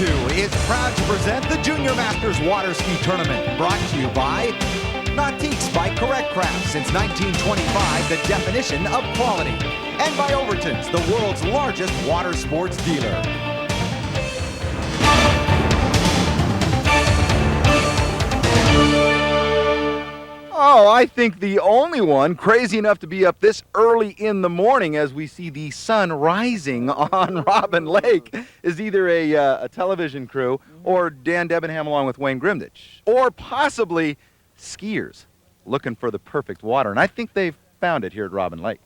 2022 is proud to present the Junior Masters Water Ski Tournament, brought to you by Nautique by Correct Craft, since 1925, the definition of quality, and by Overton's, the world's largest water sports dealer. Oh, I think the only one crazy enough to be up this early in the morning as we see the sun rising on Robin Lake is either a television crew or Dan Debenham along with Wayne Grimdich, or possibly skiers looking for the perfect water. And I think they've found it here at Robin Lake.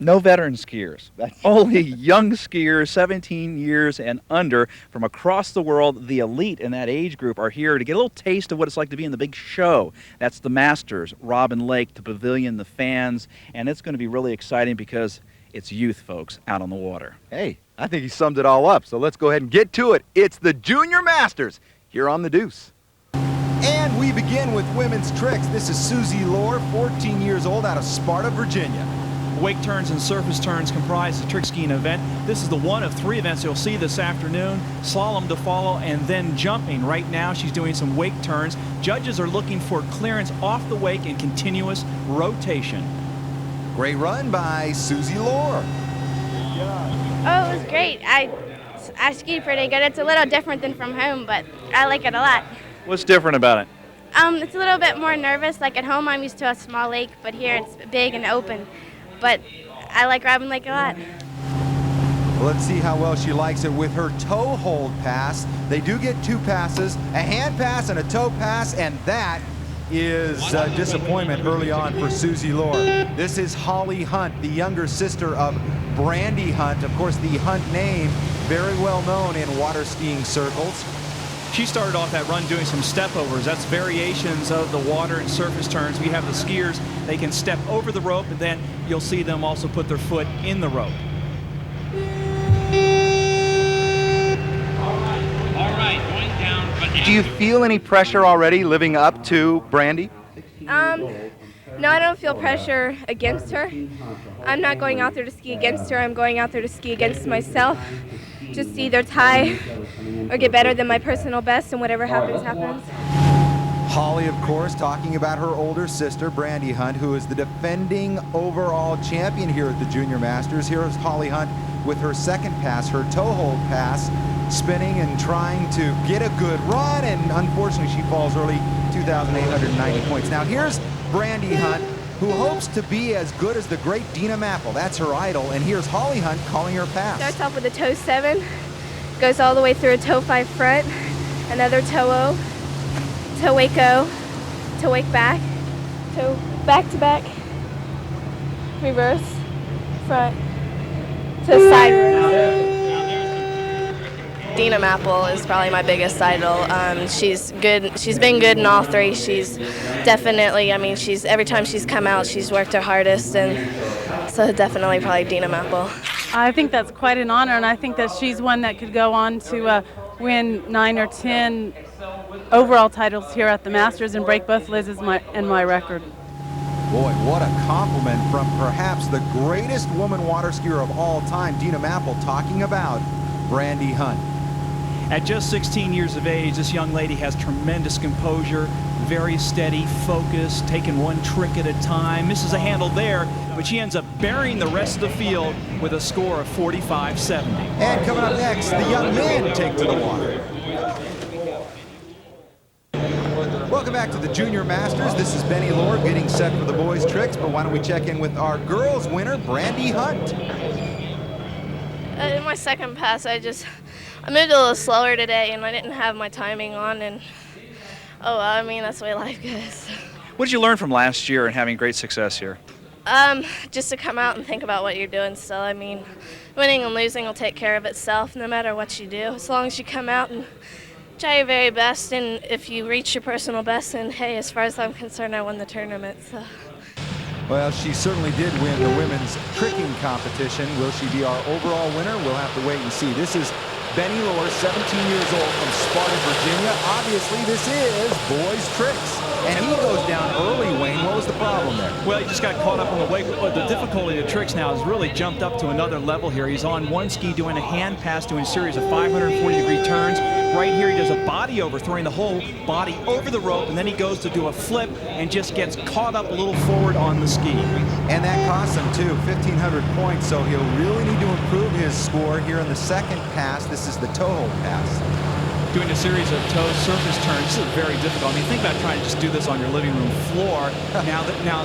No veteran skiers, only young skiers, 17 years and under from across the world. The elite in that age group are here to get a little taste of what it's like to be in the big show. That's the Masters, Robin Lake, the pavilion, the fans, and it's going to be really exciting because it's youth folks out on the water. Hey, I think he summed it all up, so let's go ahead and get to it. It's the Junior Masters here on the Deuce. And we begin with women's tricks. This is Susie Lohr, 14 years old, out of Sparta, Virginia. Wake turns and surface turns comprise the trick skiing event. This is the one of three events you'll see this afternoon. Slalom to follow and then jumping. Right now she's doing some wake turns. Judges are looking for clearance off the wake and continuous rotation. Great run by Susie Lohr. Oh, it was great. I skied pretty good. It's a little different than from home, but I like it a lot. What's different about it? It's a little bit more nervous. Like at home, I'm used to a small lake, but here it's big and open. But I like Robin Lake a lot. Well, let's see how well she likes it with her toe hold pass. They do get two passes, a hand pass and a toe pass, and that is a disappointment early on for Susie Lohr. This is Holly Hunt, the younger sister of Brandy Hunt. Of course, the Hunt name very well known in water skiing circles. She started off that run doing some step overs. That's variations of the water and surface turns. We have the skiers, they can step over the rope, and then you'll see them also put their foot in the rope. All right, going down. Do you feel any pressure already living up to Brandy? No, I don't feel pressure against her. I'm not going out there to ski against her. I'm going out there to ski against myself. Just to either tie or get better than my personal best, and whatever happens, happens. Holly, of course, talking about her older sister, Brandy Hunt, who is the defending overall champion here at the Junior Masters. Here's Holly Hunt with her second pass, her toe hold pass, spinning and trying to get a good run, and unfortunately she falls early, 2,890 points. Now here's Brandy Hunt, who hopes to be as good as the great Dina Mapple. That's her idol, and here's Holly Hunt calling her pass. Starts off with a toe 7, goes all the way through a toe 5 front, another toe O, toe wake O, toe wake back, toe back to back, reverse, front, toe side reverse. Dina Mapple is probably my biggest idol. She's good. She's been good in all three. She's definitely, every time she's come out, she's worked her hardest, and so definitely probably Dina Mapple. I think that's quite an honor, and I think that she's one that could go on to win 9 or 10 overall titles here at the Masters and break both Liz's and my record. Boy, what a compliment from perhaps the greatest woman water skier of all time, Dina Mapple, talking about Brandy Hunt. At just 16 years of age, this young lady has tremendous composure, very steady, focused, taking one trick at a time. Misses a handle there, but she ends up burying the rest of the field with a score of 45-70. And coming up next, the young men take to the water. Welcome back to the Junior Masters. This is Benny Lohr getting set for the boys' tricks, but why don't we check in with our girls' winner, Brandy Hunt. In my second pass, I moved a little slower today, and I didn't have my timing on, and that's the way life goes. What did you learn from last year and having great success here? Just to come out and think about what you're doing still. Winning and losing will take care of itself no matter what you do, as long as you come out and try your very best, and if you reach your personal best, and hey, as far as I'm concerned, I won the tournament. So. Well, she certainly did win the women's tricking competition. Will she be our overall winner? We'll have to wait and see. This is Benny Lohr, 17 years old, from Sparta, Virginia. Obviously, this is boys' tricks. And he goes down early, Wayne. What was the problem there? Well, he just got caught up on the wake. The difficulty of the tricks now has really jumped up to another level here. He's on one ski doing a hand pass, doing a series of 540-degree turns. Right here, he does a body over, throwing the whole body over the rope, and then he goes to do a flip and just gets caught up a little forward on the ski. And that costs him too, 1,500 points, so he'll really need to improve his score here in the second pass. This is the toe hold pass. Doing a series of toe surface turns. This is very difficult. I mean, think about trying to just do this on your living room floor. Now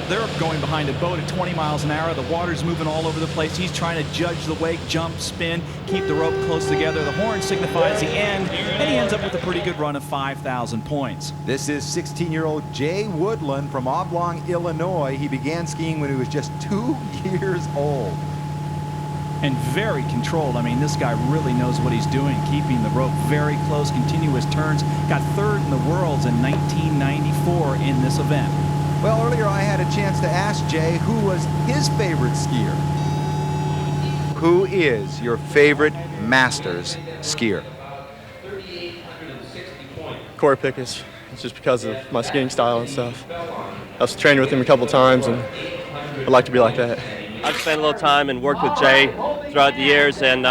they're going behind a boat at 20 miles an hour. The water's moving all over the place. He's trying to judge the wake, jump, spin, keep the rope close together. The horn signifies the end, and he ends up with a pretty good run of 5,000 points. This is 16-year-old Jay Woodland from Oblong, Illinois. He began skiing when he was just 2 years old. And very controlled. I mean, this guy really knows what he's doing, keeping the rope very close, continuous turns. Got third in the Worlds in 1994 in this event. Well, earlier I had a chance to ask Jay who was his favorite skier. Who is your favorite Masters skier? Corey Pickens. It's just because of my skiing style and stuff. I've trained with him a couple times, and I'd like to be like that. I've spent a little time and worked with Jay throughout the years, and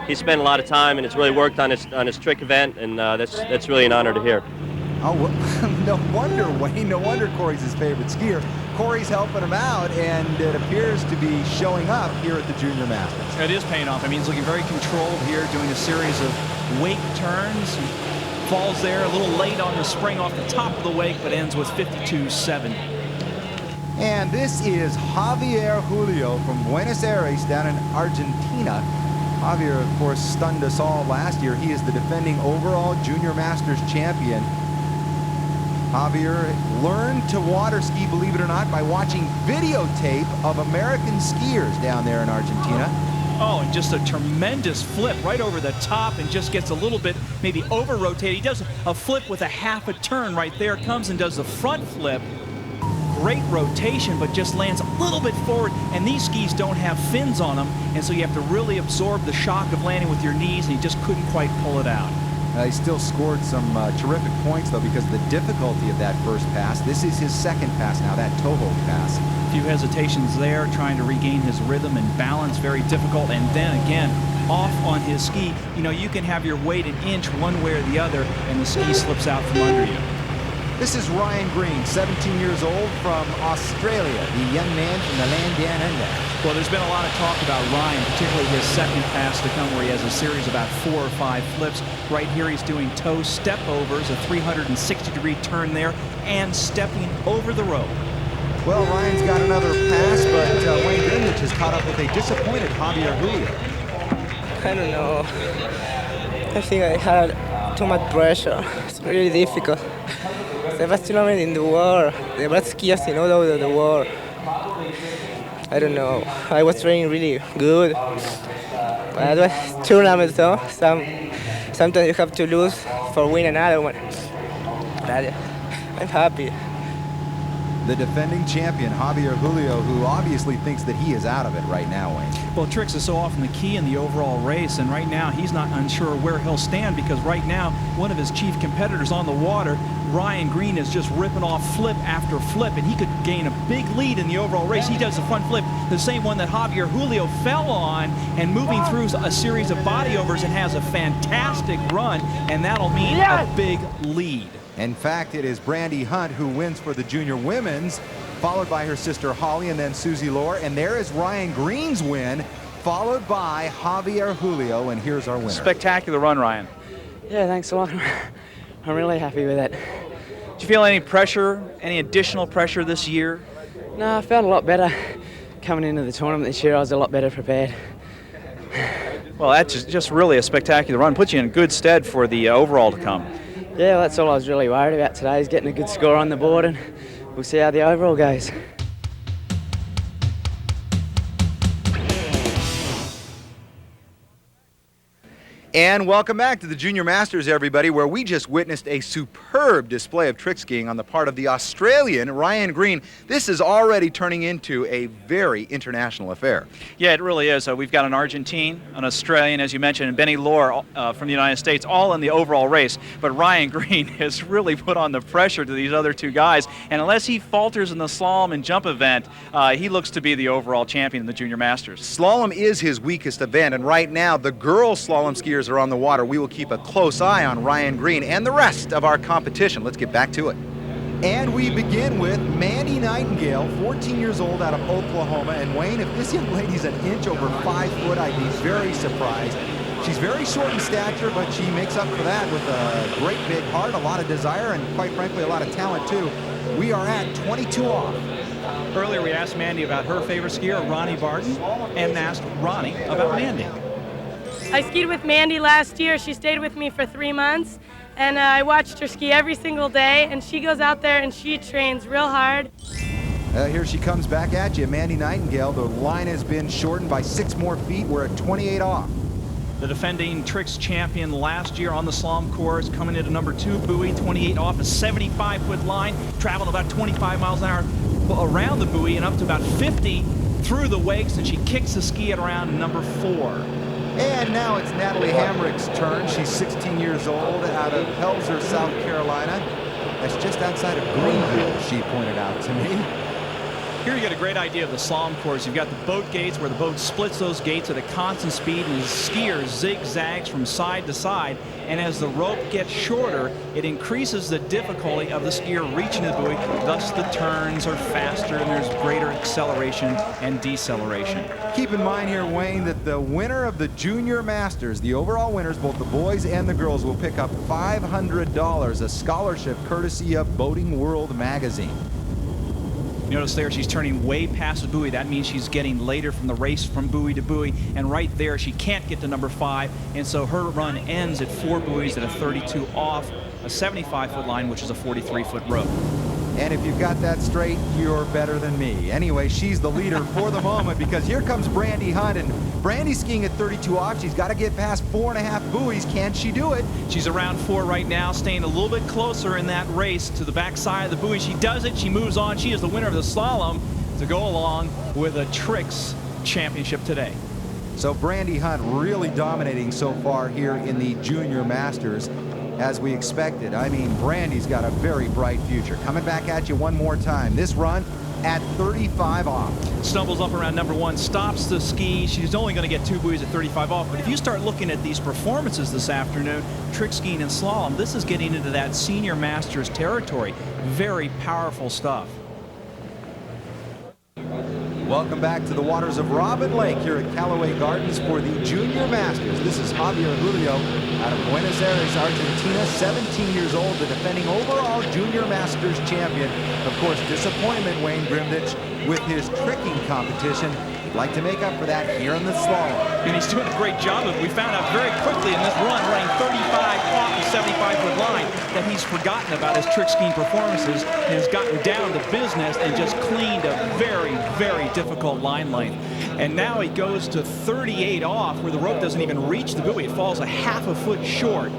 he spent a lot of time and it's really worked on his trick event, and that's really an honor to hear. Oh, well, no wonder, Wayne. No wonder Corey's his favorite skier. Corey's helping him out, and it appears to be showing up here at the Junior Masters. It is paying off. I mean, he's looking very controlled here, doing a series of wake turns. Falls there a little late on the spring off the top of the wake, but ends with 52.70. And this is Javier Julio from Buenos Aires down in Argentina. Javier, of course, stunned us all last year. He is the defending overall Junior Masters champion. Javier learned to water ski, believe it or not, by watching videotape of American skiers down there in Argentina. Oh, and just a tremendous flip right over the top, and just gets a little bit maybe over-rotated. He does a flip with a half a turn right there, comes and does the front flip. Great rotation, but just lands a little bit forward, and these skis don't have fins on them, and so you have to really absorb the shock of landing with your knees, and he just couldn't quite pull it out. He still scored some terrific points, though, because of the difficulty of that first pass. This is his second pass now, that toe hold pass. A few hesitations there, trying to regain his rhythm and balance, very difficult, and then again, off on his ski. You know, you can have your weight an inch one way or the other, and the ski slips out from under you. This is Ryan Green, 17 years old from Australia, the young man from the land down under. Well, there's been a lot of talk about Ryan, particularly his second pass to come, where he has a series of about 4 or 5 flips. Right here, he's doing toe step overs, a 360-degree turn there, and stepping over the rope. Well, Ryan's got another pass, but Wayne Greenwich has caught up with a disappointed Javier Julio. I don't know. I think I had too much pressure. It's really difficult. The best tournament in the world, the best skiers in all over the world. I don't know. I was training really good. But it was tournament, so sometimes you have to lose for win another one. But I'm happy. The defending champion, Javier Julio, who obviously thinks that he is out of it right now, Wayne. Well, tricks is so often the key in the overall race, and right now he's not unsure where he'll stand, because right now one of his chief competitors on the water, Ryan Green, is just ripping off flip after flip, and he could gain a big lead in the overall race. He does the front flip, the same one that Javier Julio fell on, and moving through a series of body overs, and has a fantastic run, and that'll mean a big lead. In fact, it is Brandy Hunt who wins for the junior women's, followed by her sister Holly and then Susie Lohr. And there is Ryan Green's win, followed by Javier Julio. And here's our winner. Spectacular run, Ryan. Yeah, thanks a lot. I'm really happy with it. Did you feel any pressure, any additional pressure this year? No, I felt a lot better coming into the tournament this year. I was a lot better prepared. Well, that's just really a spectacular run. Puts you in good stead for the overall to come. Yeah, well, that's all I was really worried about today, is getting a good score on the board, and we'll see how the overall goes. And welcome back to the Junior Masters, everybody, where we just witnessed a superb display of trick skiing on the part of the Australian Ryan Green. This is already turning into a very international affair. Yeah, it really is. We've got an Argentine, an Australian, as you mentioned, and Benny Lohr from the United States, all in the overall race. But Ryan Green has really put on the pressure to these other two guys. And unless he falters in the slalom and jump event, he looks to be the overall champion in the Junior Masters. Slalom is his weakest event, and right now the girl slalom skiers skiers are on the water, we will keep a close eye on Ryan Green and the rest of our competition. Let's get back to it. And we begin with Mandy Nightingale, 14 years old, out of Oklahoma. And Wayne, if this young lady's an inch over 5 foot, I'd be very surprised. She's very short in stature, but she makes up for that with a great big heart, a lot of desire, and quite frankly, a lot of talent too. We are at 22 off. Earlier we asked Mandy about her favorite skier, Ronnie Barton, and asked Ronnie about Mandy. I skied with Mandy last year. She stayed with me for 3 months, and I watched her ski every single day, and she goes out there and she trains real hard. Here she comes back at you, Mandy Nightingale. The line has been shortened by 6 more feet. We're at 28 off. The defending tricks champion last year on the slalom course, coming into number 2 buoy, 28 off, a 75-foot line, traveling about 25 miles an hour around the buoy and up to about 50 through the wakes, and she kicks the ski at around number 4. And now it's Natalie Hamrick's turn. She's 16 years old, out of Helzer, South Carolina. That's just outside of Greenville, she pointed out to me. Here you get a great idea of the slalom course. You've got the boat gates where the boat splits those gates at a constant speed, and the skier zigzags from side to side. And as the rope gets shorter, it increases the difficulty of the skier reaching the buoy. Thus the turns are faster and there's greater acceleration and deceleration. Keep in mind here, Wayne, that the winner of the Junior Masters, the overall winners, both the boys and the girls, will pick up $500, a scholarship courtesy of Boating World magazine. Notice there she's turning way past the buoy. That means she's getting later from the race from buoy to buoy. And right there she can't get to number 5. And so her run ends at 4 buoys at a 32 off, a 75-foot line, which is a 43-foot rope. And if you've got that straight, you're better than me. Anyway, she's the leader for the moment, because here comes Brandy Hunt, and Brandy's skiing at 32 off. She's got to get past 4.5 buoys. Can she do it? She's around 4 right now, staying a little bit closer in that race to the backside of the buoy. She does it. She moves on. She is the winner of the slalom to go along with a Tricks championship today. So Brandy Hunt really dominating so far here in the Junior Masters, as we expected. I mean, Brandy's got a very bright future. Coming back at you one more time. This run at 35 off. Stumbles up around number 1, stops the ski. She's only going to get 2 buoys at 35 off. But if you start looking at these performances this afternoon, trick skiing and slalom, this is getting into that Senior Masters territory. Very powerful stuff. Welcome back to the waters of Robin Lake here at Callaway Gardens for the Junior Masters. This is Javier Julio out of Buenos Aires, Argentina, 17 years old, the defending overall Junior Masters champion. Of course, disappointment, Wayne Grimdich, with his tricking competition. He'd like to make up for that here in the slalom. And he's doing a great job of it. We found out very quickly in this run, running 35 off the 75-foot line, that he's forgotten about his trick skiing performances and has gotten down to business and just cleaned a very, very difficult line length. And now he goes to 38 off, where the rope doesn't even reach the buoy. It falls a half a foot short.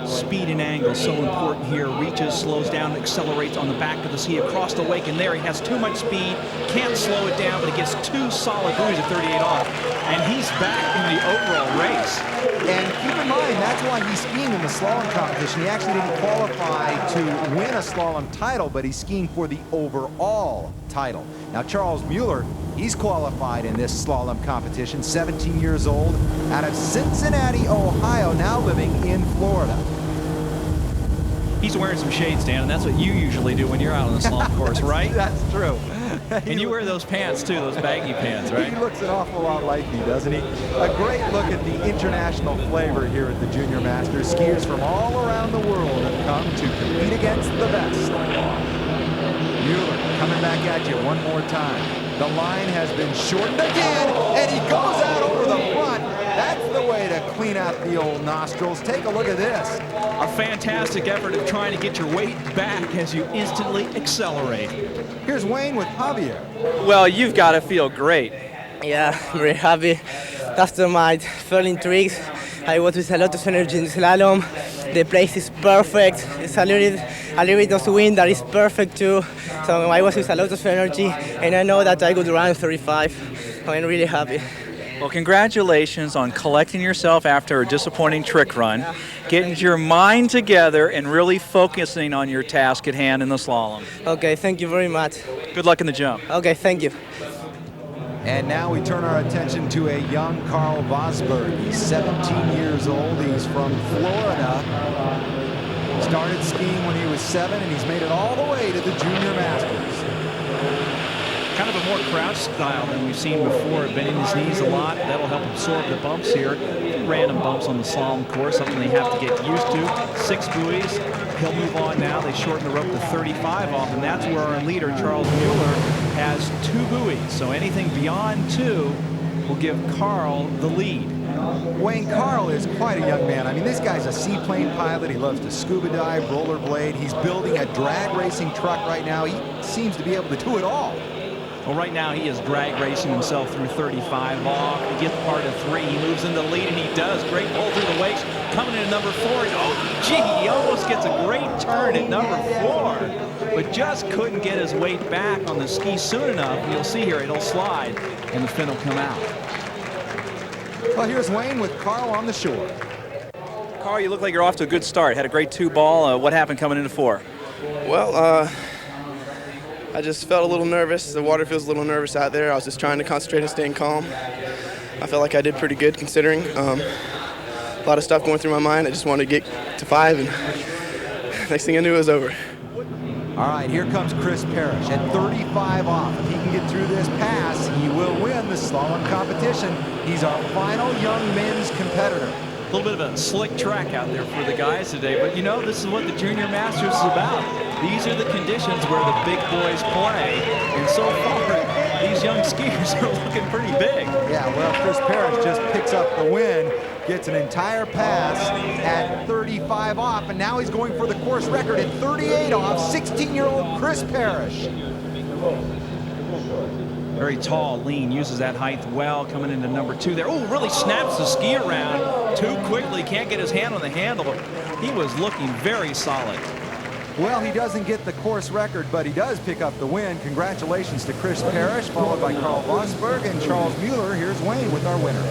Speed and angle so important here. Reaches, slows down, accelerates on the back of the ski across the wake, and there he has too much speed, can't slow it down, but he gets 2 solid buoys at 38 off, and he's back in the overall race. And keep in mind, that's why he's skiing in the slalom competition. He actually didn't qualify to win a slalom title, but he's skiing for the overall title. Now, Charles Mueller, he's qualified in this slalom competition, 17 years old, out of Cincinnati, Ohio, now living in Florida. He's wearing some shades, Dan, and that's what you usually do when you're out on the slalom course, right? That's true. And you wear those pants, too, those baggy pants, right? He looks an awful lot like me, doesn't he? A great look at the international flavor here at the Junior Masters. Skiers from all around the world have come to compete against the best. Mueller coming back at you one more time. The line has been shortened again, and he goes out over the front. That's the way to clean out the old nostrils. Take a look at this. A fantastic effort of trying to get your weight back as you instantly accelerate. Here's Wayne with Javier. Well, you've got to feel great. Yeah, I'm very happy. After my failing tricks, I was with a lot of energy in slalom. The place is perfect. It's a little bit of wind that is perfect too. So I was with a lot of energy, and I know that I could run 35. I'm really happy. Well, congratulations on collecting yourself after a disappointing trick run, getting your mind together, and really focusing on your task at hand in the slalom. Okay, thank you very much. Good luck in the jump. Okay, thank you. And now we turn our attention to a young Carl Vosberg. He's 17 years old. He's from Florida. Started skiing when he was 7, and he's made it all the way to the Junior Masters. Kind of a more crouch style than we've seen before, bending his knees a lot. That'll help absorb the bumps here. Random bumps on the slalom course, something they have to get used to. 6 buoys. He'll move on now. They shorten the rope to 35 off, and that's where our leader, Charles Mueller, has 2 buoys. So anything beyond 2 will give Carl the lead. Wayne, Carl is quite a young man. I mean, this guy's a seaplane pilot. He loves to scuba dive, rollerblade. He's building a drag racing truck right now. He seems to be able to do it all. Well, right now he is drag racing himself through 35 off. He gets part of 3. He moves into the lead, and he does. Great pull through the wakes. Coming into number 4. Oh, gee, he almost gets a great turn at number 4, but just couldn't get his weight back on the ski soon enough. You'll see here it'll slide, and the fin will come out. Well, here's Wayne with Carl on the shore. Carl, you look like you're off to a good start. Had a great 2-ball. What happened coming into 4? Well, I just felt a little nervous. The water feels a little nervous out there. I was just trying to concentrate and staying calm. I felt like I did pretty good considering. A lot of stuff going through my mind. I just wanted to get to 5, and next thing I knew it was over. All right, here comes Chris Parrish at 35 off. If he can get through this pass, he will win the slalom competition. He's our final young men's competitor. A little bit of a slick track out there for the guys today, but you know, this is what the Junior Masters is about. These are the conditions where the big boys play, and so far, these young skiers are looking pretty big. Yeah, well, Chris Parrish just picks up the win, gets an entire pass at 35 off, and now he's going for the course record at 38 off, 16-year-old Chris Parrish. Very tall, lean, uses that height well, coming into number 2 there. Oh, really snaps the ski around too quickly, can't get his hand on the handle. He was looking very solid. Well, he doesn't get the course record, but he does pick up the win. Congratulations to Chris Parrish, followed by Carl Vosberg and Charles Mueller. Here's Wayne with our winner.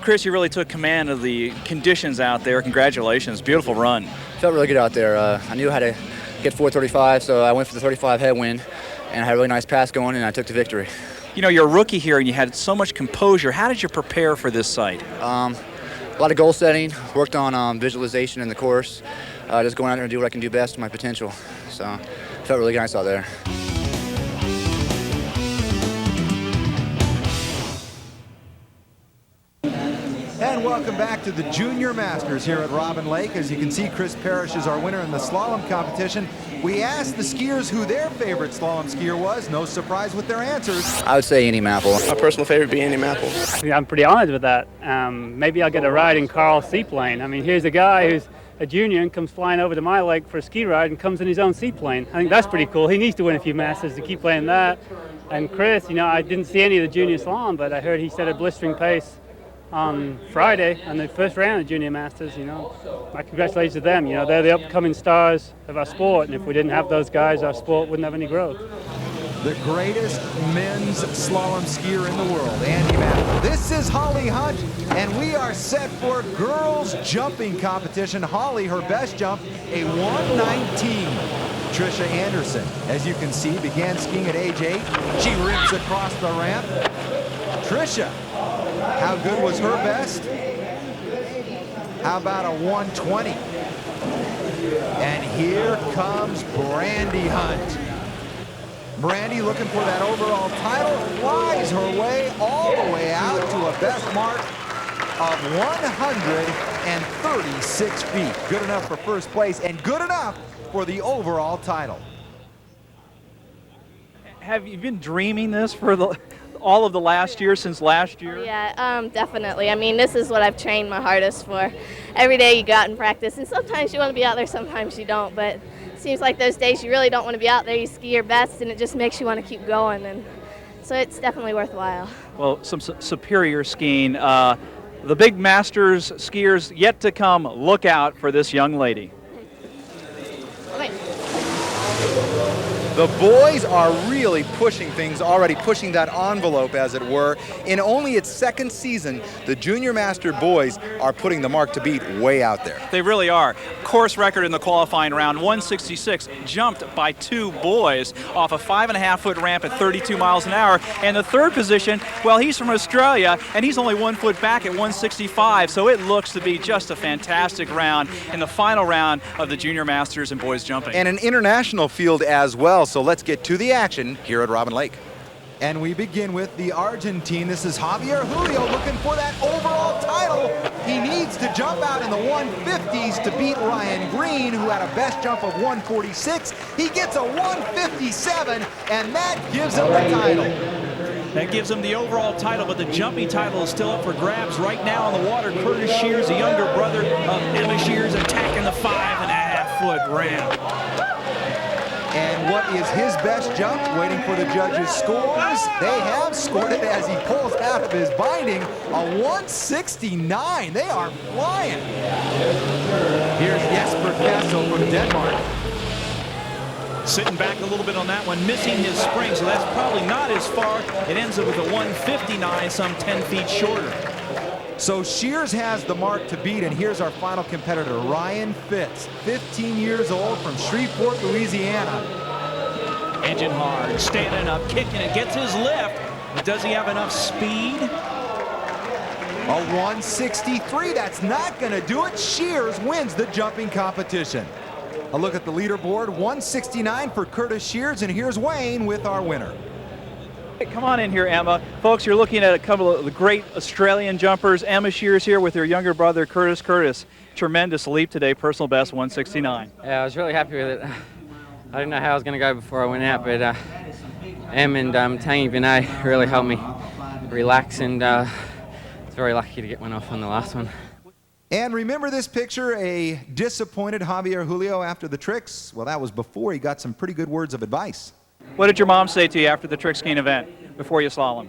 Chris, you really took command of the conditions out there. Congratulations. Beautiful run. Felt really good out there. I knew how to get 435, so I went for the 35 headwind, and I had a really nice pass going, and I took the victory. You know, you're a rookie here, and you had so much composure. How did you prepare for this site? A lot of goal setting, worked on visualization in the course, just going out there and do what I can do best to my potential. So felt really nice out there. And welcome back to the Junior Masters here at Robin Lake. As you can see, Chris Parrish is our winner in the slalom competition. We asked the skiers who their favorite slalom skier was. No surprise with their answers. I would say Andy Mapple. My personal favorite would be Andy Mapple. Yeah, I'm pretty honored with that. Maybe I'll get a ride in Carl's seaplane. I mean, here's a guy who's a junior and comes flying over to my lake for a ski ride and comes in his own seaplane. I think that's pretty cool. He needs to win a few Masters to keep playing that. And Chris, you know, I didn't see any of the junior slalom, but I heard he set a blistering pace on Friday on the first round of Junior Masters. You know, my congratulations to them. You know, they're the upcoming stars of our sport, and if we didn't have those guys, our sport wouldn't have any growth. The greatest men's slalom skier in the world, Andy Mapple. This is Holly Hunt, and we are set for girls jumping competition. Holly, her best jump, a 119. Trisha Anderson, as you can see, began skiing at age 8. She rips across the ramp. Trisha, how good was her best? How about a 120? And here comes Brandy Hunt. Brandy looking for that overall title, flies her way all the way out to a best mark of 136 feet. Good enough for first place and good enough for the overall title. Have you been dreaming this for all of the last year, since last year? Yeah, definitely. I mean, this is what I've trained my hardest for. Every day you go out and practice, and sometimes you want to be out there, sometimes you don't, but it seems like those days you really don't want to be out there. You ski your best, and it just makes you want to keep going, and so it's definitely worthwhile. Well, some superior skiing. The big Masters skiers yet to come. Look out for this young lady. Wait. The boys are really pushing things already, pushing that envelope, as it were. In only its second season, the Junior Master boys are putting the mark to beat way out there. They really are. Course record in the qualifying round, 166, jumped by 2 boys off a 5.5-foot ramp at 32 miles an hour. And the third position, well, he's from Australia, and he's only 1 foot back at 165, so it looks to be just a fantastic round in the final round of the Junior Masters and boys jumping. And an international field as well, so let's get to the action here at Robin Lake. And we begin with the Argentine. This is Javier Julio looking for that overall title. He needs to jump out in the 150s to beat Ryan Green, who had a best jump of 146. He gets a 157, and that gives him the title. That gives him the overall title, but the jumping title is still up for grabs. Right now on the water, Curtis Shears, the younger brother of Emma Shears, attacking the 5.5-foot ramp. And what is his best jump? Waiting for the judges' scores. They have scored it as he pulls out of his binding. A 169. They are flying. Here's Jesper Kessel from Denmark. Sitting back a little bit on that one, missing his spring, so that's probably not as far. It ends up with a 159, some 10 feet shorter. So Shears has the mark to beat, and here's our final competitor, Ryan Fitz, 15 years old from Shreveport, Louisiana. Engine hard, standing up, kicking it, gets his lift. But does he have enough speed? A 163, that's not gonna do it. Shears wins the jumping competition. A look at the leaderboard, 169 for Curtis Shears, and here's Wayne with our winner. Come on in here, Emma. Folks, you're looking at a couple of the great Australian jumpers. Emma Shears here with her younger brother, Curtis. Curtis, tremendous leap today, personal best 169. Yeah, I was really happy with it. I didn't know how I was going to go before I went out, but Em and Tangi Vinay really helped me relax, and I was very lucky to get one off on the last one. And remember this picture, a disappointed Javier Julio after the tricks? Well, that was before he got some pretty good words of advice. What did your mom say to you after the trick skiing event, before you slalom?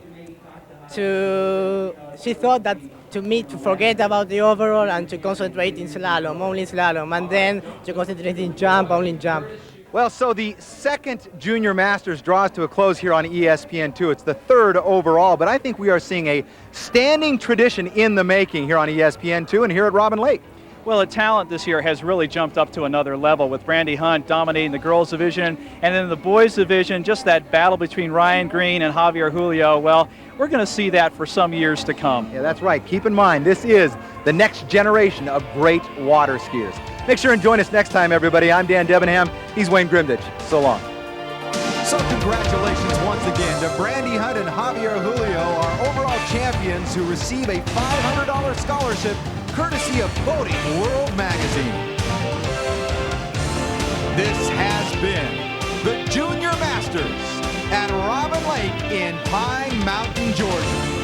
She thought that to me to forget about the overall and to concentrate in slalom, only slalom, and then to concentrate in jump, only jump. Well, so the second Junior Masters draws to a close here on ESPN2. It's the third overall, but I think we are seeing a standing tradition in the making here on ESPN2 and here at Robin Lake. Well, the talent this year has really jumped up to another level, with Brandy Hunt dominating the girls division, and then the boys division, just that battle between Ryan Green and Javier Julio. Well, we're going to see that for some years to come. Yeah, that's right. Keep in mind, this is the next generation of great water skiers. Make sure and join us next time, everybody. I'm Dan Debenham. He's Wayne Grimditch. So long. So congratulations once again to Brandy Hunt and Javier Julio, our overall champions, who receive a $500 scholarship courtesy of Boating World Magazine. This has been the Junior Masters at Robin Lake in Pine Mountain, Georgia.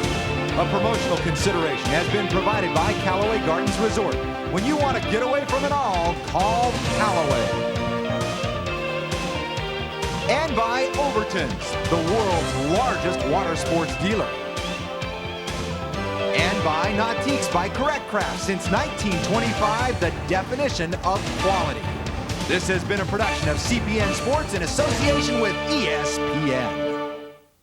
A promotional consideration has been provided by Callaway Gardens Resort. When you want to get away from it all, call Callaway. And by Overton's, the world's largest water sports dealer. And by Nautiques by Correct Craft, since 1925, the definition of quality. This has been a production of CPN Sports in association with ESPN.